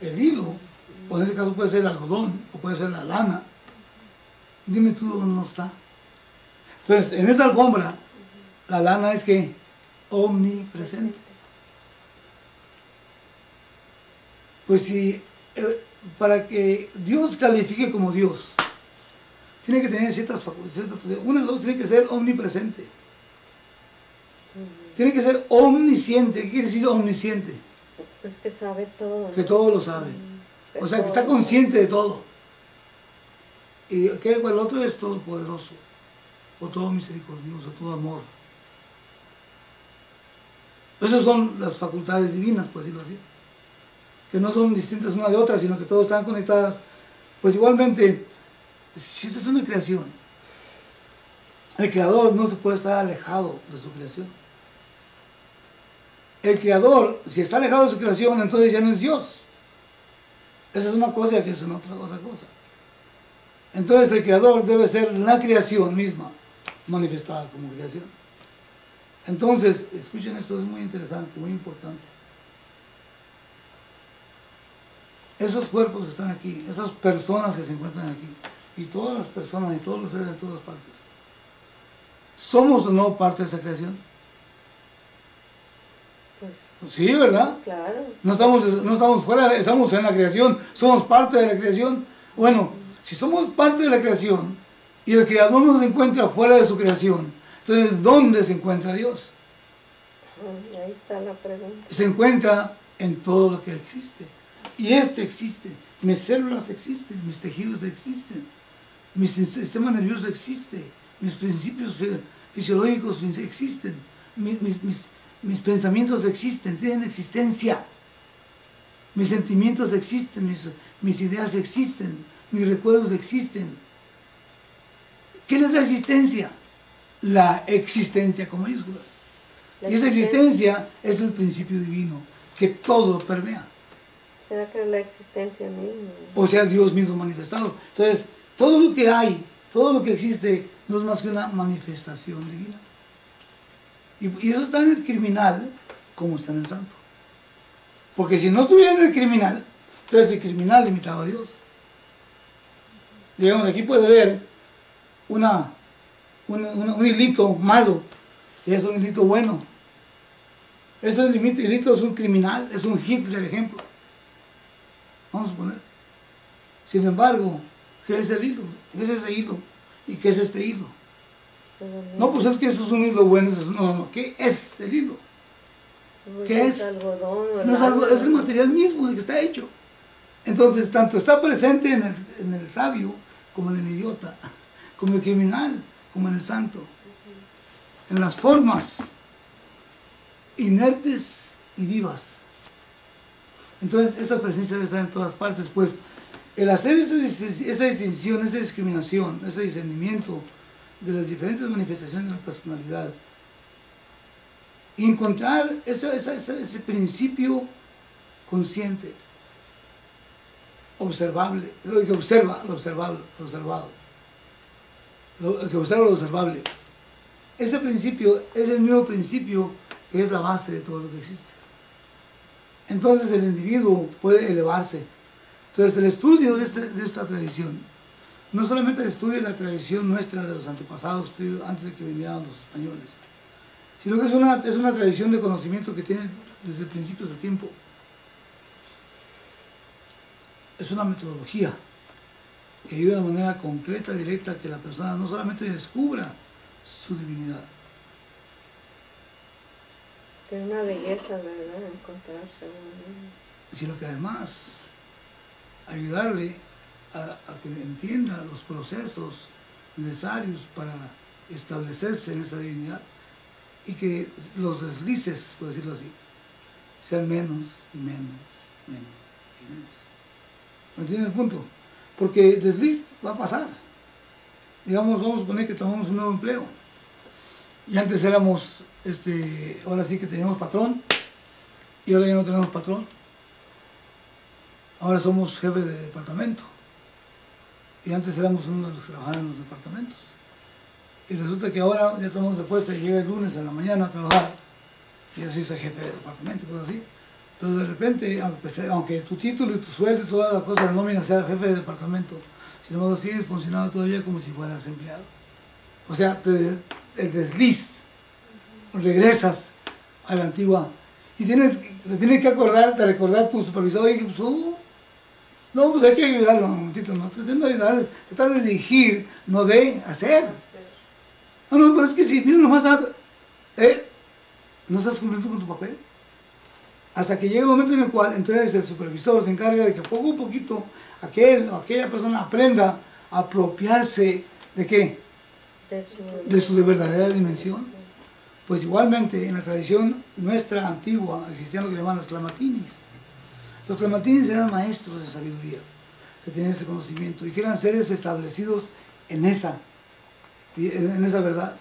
el hilo, o en ese caso puede ser el algodón, o puede ser la lana. Dime tú dónde no está. Entonces, en esta alfombra, la lana es que omnipresente. Pues si para que Dios califique como Dios, tiene que tener ciertas facultades. Una de dos, tiene que ser omnipresente. Tiene que ser omnisciente. ¿Qué quiere decir omnisciente? Pues que sabe todo, ¿no? Que todo lo sabe. O sea, que está consciente de todo. Y que el otro es todopoderoso, o todo misericordioso, todo amor. Esas son las facultades divinas, por decirlo así. Que no son distintas una de otra, sino que todas están conectadas. Pues igualmente, si esta es una creación, el Creador no se puede estar alejado de su creación. El Creador, si está alejado de su creación, entonces ya no es Dios. Esa es una cosa que es otra cosa. Entonces el Creador debe ser la creación misma, manifestada como creación. Entonces, escuchen esto, es muy interesante, muy importante. Esos cuerpos que están aquí, esas personas que se encuentran aquí, y todas las personas y todos los seres de todas partes, ¿somos o no parte de esa creación? Pues Sí, ¿verdad? claro. No estamos fuera, estamos en la creación, somos parte de la creación. Bueno, si somos parte de la creación y el Creador no se encuentra fuera de su creación, entonces ¿dónde se encuentra Dios? Ahí está la pregunta. Se encuentra en todo lo que existe. Y existe. Mis células existen, mis tejidos existen, mi sistema nervioso existe, mis principios fisiológicos existen, mis pensamientos existen, tienen existencia. Mis sentimientos existen, mis ideas existen, mis recuerdos existen. ¿Qué es la existencia? La existencia con mayúsculas. Y esa existencia es el principio divino, que todo lo permea. ¿Será que es la existencia misma? O sea, Dios mismo manifestado. Entonces, todo lo que hay, todo lo que existe, no es más que una manifestación divina. Y eso está en el criminal como está en el santo. Porque si no estuviera en el criminal, entonces el criminal limitaba a Dios. Digamos, aquí puede ver un hilito malo y es un hilito bueno. Este hilito es un criminal, es un Hitler, ejemplo. Vamos a suponer. Sin embargo, ¿qué es el hilo? ¿Qué es ese hilo? ¿Y qué es este hilo? No, pues es que eso es un hilo bueno. No, ¿qué es el hilo? ¿Qué es? Algodón, No es algo, es el material mismo de que está hecho. Entonces, tanto está presente en el sabio, como en el idiota, como en el criminal, como en el santo. En las formas inertes y vivas. Entonces, esa presencia debe estar en todas partes. Pues, el hacer esa distinción, esa discriminación, ese discernimiento de las diferentes manifestaciones de la personalidad, y encontrar ese principio consciente, observable, que observa lo observable, lo observado, que observa lo observable. Ese principio es el mismo principio que es la base de todo lo que existe. Entonces el individuo puede elevarse. Entonces el estudio de esta tradición, no solamente el estudio de la tradición nuestra de los antepasados, antes de que vinieran los españoles, sino que es una tradición de conocimiento que tiene desde principios del tiempo. Es una metodología que ayuda de manera concreta, directa, a que la persona no solamente descubra su divinidad. Tiene una belleza, ¿verdad? Encontrarse a uno mismo. Sino que además ayudarle a que entienda los procesos necesarios para establecerse en esa divinidad y que los deslices, por decirlo así, sean menos y menos y menos y menos. ¿Me entienden el punto? Porque desliz va a pasar. Digamos, vamos a suponer que tomamos un nuevo empleo y antes éramos, ahora sí que teníamos patrón y ahora ya no tenemos patrón. Ahora somos jefes de departamento y antes éramos uno de los que trabajaban en los departamentos. Y resulta que ahora ya tomamos de puesto y llega el lunes a la mañana a trabajar y así soy jefe de departamento y cosas así. Pero de repente, aunque tu título y tu sueldo y toda la cosa, la nómina sea jefe de departamento, sin embargo sigues funcionando todavía como si fueras empleado. O sea, el desliz, regresas a la antigua y te tienes que acordar de recordar a tu supervisor y pues, no, pues hay que ayudarlo un momentito, no tratando de ayudarles, tratar de dirigir, no de hacer. No, pero es que si miren nomás, no estás cumpliendo con tu papel. Hasta que llega el momento en el cual entonces el supervisor se encarga de que poco a poquito aquel o aquella persona aprenda a apropiarse de qué, de su verdadera dimensión. Pues igualmente en la tradición nuestra antigua existían lo que llaman los clamatinis. Los clamatinis eran maestros de sabiduría, que tenían ese conocimiento y que eran seres establecidos en esa verdad.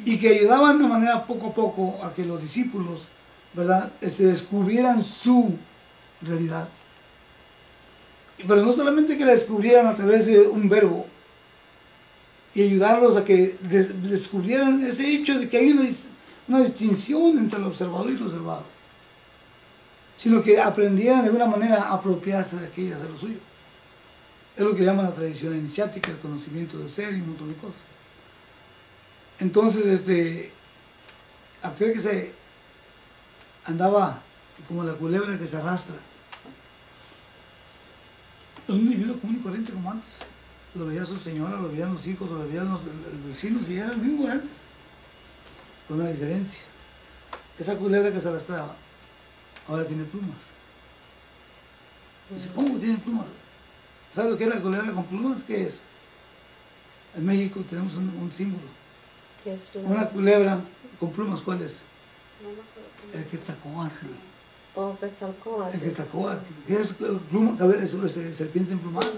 Y que ayudaban de manera poco a poco a que los discípulos, ¿verdad?, descubrieran su realidad. Pero no solamente que la descubrieran a través de un verbo, y ayudarlos a que descubrieran ese hecho de que hay una distinción entre el observador y el observado, sino que aprendieran de una manera a apropiarse de aquello, hacer lo suyo. Es lo que llaman la tradición iniciática, el conocimiento de ser y un montón de cosas. Entonces, aquel que se andaba como la culebra que se arrastra, un individuo común y corriente como antes. Lo veía su señora, lo veían los hijos, lo veían los vecinos y era el mismo de antes. Con una diferencia. Esa culebra que se arrastraba ahora tiene plumas. Dice, ¿cómo tiene plumas? ¿Sabes lo que es la culebra con plumas? ¿Qué es? En México tenemos un símbolo. ¿Qué es una culebra con plumas, ¿cuál es? El Quetzalcóatl. Oh, Quetzalcóatl. El Quetzalcóatl. ¿Qué es pluma? Es serpiente emplumada.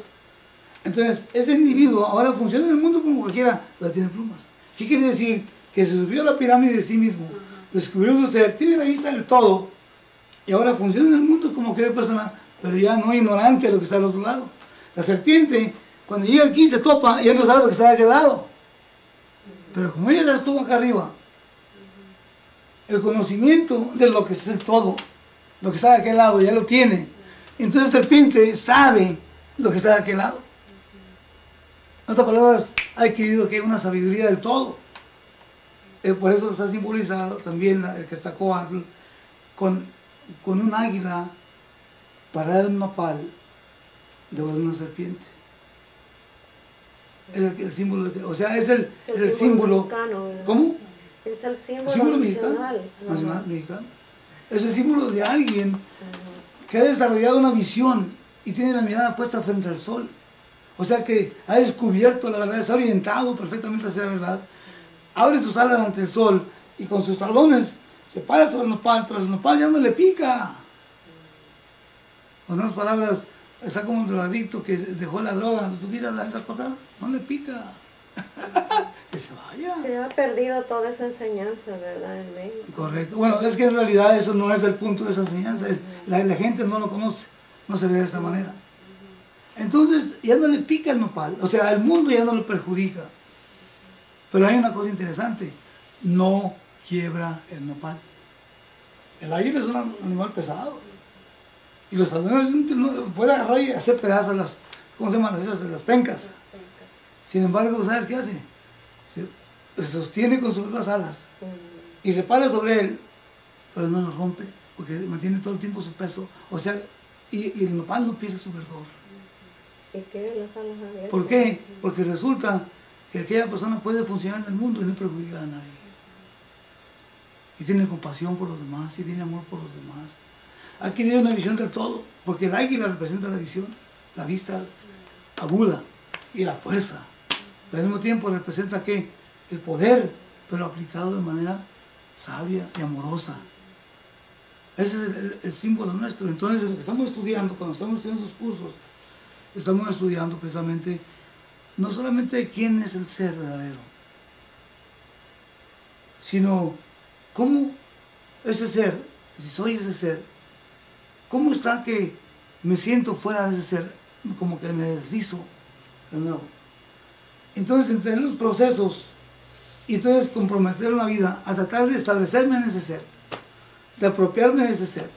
Entonces, ese individuo ahora funciona en el mundo como cualquiera, pero tiene plumas. ¿Qué quiere decir? Que se subió a la pirámide de sí mismo, descubrió su ser, tiene la vista del todo, y ahora funciona en el mundo como cualquier persona, pero ya no ignorante de lo que está al otro lado. La serpiente, cuando llega aquí, se topa, y ya no sabe lo que está de aquel lado. Pero como ella ya estuvo acá arriba, el conocimiento de lo que es el todo, lo que está de aquel lado, ya lo tiene. Entonces la serpiente sabe lo que está de aquel lado. En otras palabras, ha adquirido que hay una sabiduría del todo. Por eso se ha simbolizado también el Quetzalcóatl con un águila parada en un nopal de una serpiente. Es el símbolo, o sea, es el símbolo. Mexicano, ¿Cómo? Es el símbolo nacional. Nacional mexicano. Es el símbolo de alguien que ha desarrollado una visión y tiene la mirada puesta frente al sol. O sea que ha descubierto la verdad, se ha orientado perfectamente hacia la verdad, abre sus alas ante el sol y con sus talones se para sobre el nopal, pero el nopal ya no le pica. Con otras palabras, está como un drogadicto que dejó la droga, tú miras esa cosa, no le pica. Que se vaya. Se ha perdido toda esa enseñanza, ¿verdad? En México. Correcto. Bueno, es que en realidad eso no es el punto de esa enseñanza. La gente no lo conoce, no se ve de esta manera. Entonces ya no le pica el nopal, o sea, el mundo ya no lo perjudica. Pero hay una cosa interesante, no quiebra el nopal. El águila es un animal pesado. Y los talones puede agarrar y hacer pedazos las, ¿cómo se llaman? Las pencas. Sin embargo, ¿sabes qué hace? Se sostiene con sus propias alas y se para sobre él, pero no lo rompe, porque mantiene todo el tiempo su peso. O sea, y el nopal no pierde su verdor. Y tiene las alas abiertas. ¿Por qué? Porque resulta que aquella persona puede funcionar en el mundo y no perjudicar a nadie. Y tiene compasión por los demás, y tiene amor por los demás. Ha adquirido una visión del todo, porque el águila representa la visión, la vista aguda y la fuerza. Pero al mismo tiempo representa ¿qué? El poder, pero aplicado de manera sabia y amorosa. Ese es el símbolo nuestro. Entonces, lo que estamos estudiando, cuando estamos estudiando esos cursos, estamos estudiando precisamente no solamente quién es el ser verdadero, sino cómo ese ser, si soy ese ser, cómo está que me siento fuera de ese ser, como que me deslizo de nuevo. Entonces, entender los procesos y entonces comprometer una vida a tratar de establecerme en ese ser, de apropiarme de ese ser.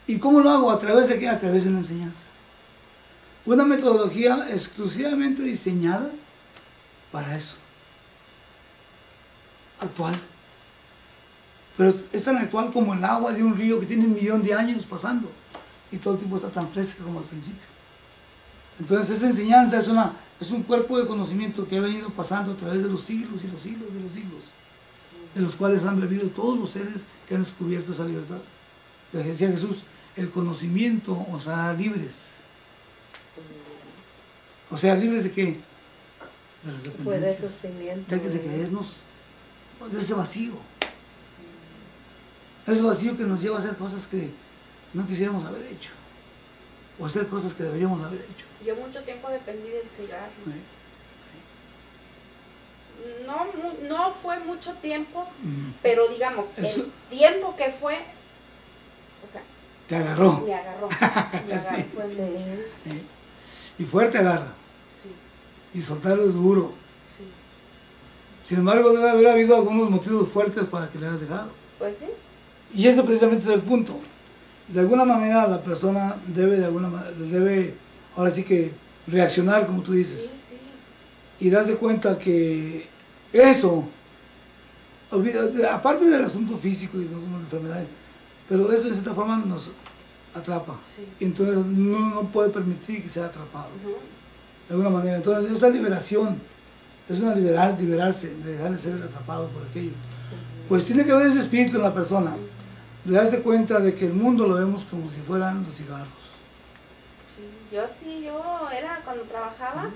¿Y cómo lo hago? ¿A través de qué? A través de una enseñanza. Una metodología exclusivamente diseñada para eso. Actual. Pero es tan actual como el agua de un río que tiene 1.000.000 de años pasando y todo el tiempo está tan fresca como al principio. Entonces esa enseñanza es un cuerpo de conocimiento que ha venido pasando a través de los siglos y los siglos de los siglos, de los cuales han bebido todos los seres que han descubierto esa libertad. Decía Jesús, el conocimiento os hará libres. O sea, ¿libres de qué? De las dependencias. Pues de sufrimiento. De creernos, de ese vacío. Ese vacío que nos lleva a hacer cosas que no quisiéramos haber hecho. O hacer cosas que deberíamos haber hecho. Yo mucho tiempo dependí del cigarro. Sí. No fue mucho tiempo, pero digamos, Eso, el tiempo que fue, o sea, te agarró. me agarró. Sí. Fue mucho. Y fuerte agarra. Sí, Y soltarlo es duro. sí. Sin embargo, debe haber habido algunos motivos fuertes para que le hayas dejado. Pues sí. Y ese precisamente es el punto. De alguna manera la persona debe ahora sí que reaccionar, como tú dices. Sí, sí. Y darse cuenta que eso, aparte del asunto físico y no como enfermedades, pero eso de cierta forma nos atrapa. Sí. Y entonces no puede permitir que sea atrapado. Ujú. De alguna manera. Entonces esa liberación es una liberarse, de dejar de ser atrapado por aquello. Pues tiene que haber ese espíritu en la persona, de darse cuenta de que el mundo lo vemos como si fueran los cigarros. Sí, yo era cuando trabajaba,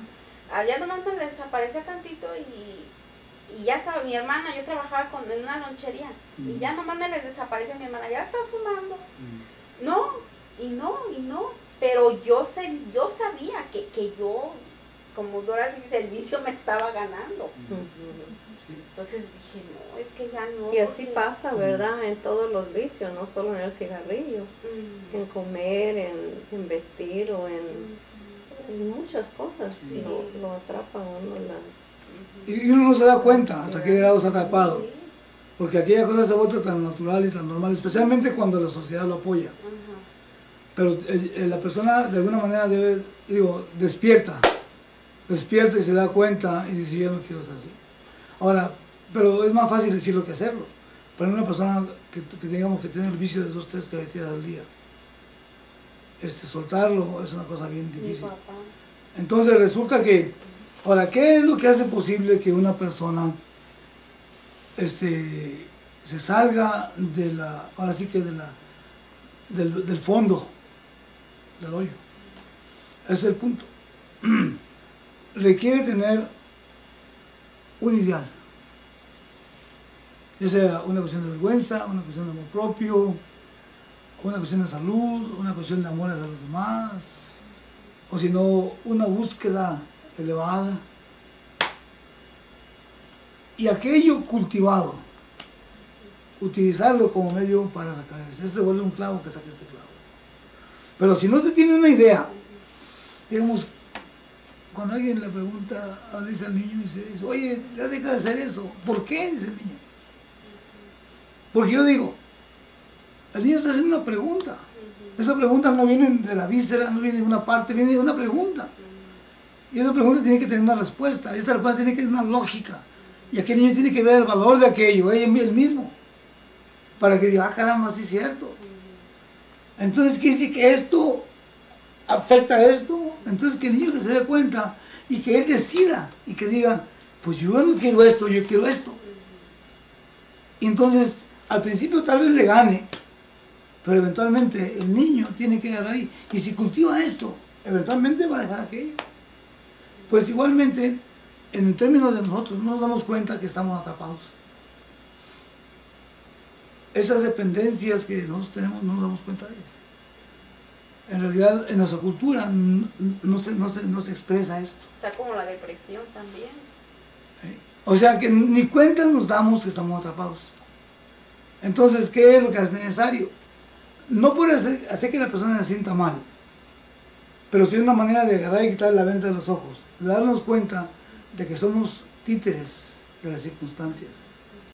allá nomás me desaparecía tantito y ya estaba mi hermana, yo trabajaba en una lonchería y ya nomás me les desaparecía mi hermana, ya está fumando. No, pero yo sabía que yo, como ahora sí que el vicio me estaba ganando. Entonces dije, no, es que ya no. Y así pasa, ¿verdad? En todos los vicios, no solo en el cigarrillo, en comer, en vestir o en muchas cosas. Sí. Lo atrapa a uno. Y uno no se da cuenta hasta qué grado está atrapado. Sí. Porque aquella cosa se vuelve tan natural y tan normal, especialmente cuando la sociedad lo apoya. Ajá. Pero la persona de alguna manera despierta y se da cuenta y dice, yo no quiero ser así. Ahora, pero es más fácil decirlo que hacerlo. Para una persona que digamos que tiene el vicio de 2 o 3 cajetillas al día, soltarlo es una cosa bien Mi difícil. papá. Entonces resulta que, ahora, ¿qué es lo que hace posible que una persona se salga ahora sí que del fondo del hoyo? Ese es el punto. Requiere tener un ideal, ya sea una cuestión de vergüenza, una cuestión de amor propio, una cuestión de salud, una cuestión de amor hacia los demás, o si no, una búsqueda elevada. Y aquello cultivado, utilizarlo como medio para sacar ese se vuelve un clavo que saque ese clavo. Pero si no se tiene una idea, digamos, cuando alguien le pregunta, le dice al niño, dice, oye, ya deja de hacer eso. ¿Por qué? Dice el niño. Porque yo digo, el niño está haciendo una pregunta. Esa pregunta no viene de la víscera, no viene de una parte, viene de una pregunta. Y esa pregunta tiene que tener una respuesta, y esa respuesta tiene que tener una lógica. Y aquel niño tiene que ver el valor de aquello, él mismo, para que diga, ah, caramba, sí es cierto. Entonces, ¿qué dice que esto afecta a esto? Entonces, que el niño que se dé cuenta y que él decida y que diga, pues yo no quiero esto, yo quiero esto. Y entonces, al principio tal vez le gane, pero eventualmente el niño tiene que agarrar y si cultiva esto, eventualmente va a dejar aquello. Pues igualmente, en términos de nosotros, no nos damos cuenta que estamos atrapados. Esas dependencias que nosotros tenemos, no nos damos cuenta de eso. En realidad, en nuestra cultura no se expresa esto. Está como la depresión también. O sea que ni cuenta nos damos que estamos atrapados. Entonces, ¿qué es lo que es necesario? No puede hacer que la persona se sienta mal, pero sí es una manera de agarrar y quitar la venda de los ojos, de darnos cuenta de que somos títeres de las circunstancias.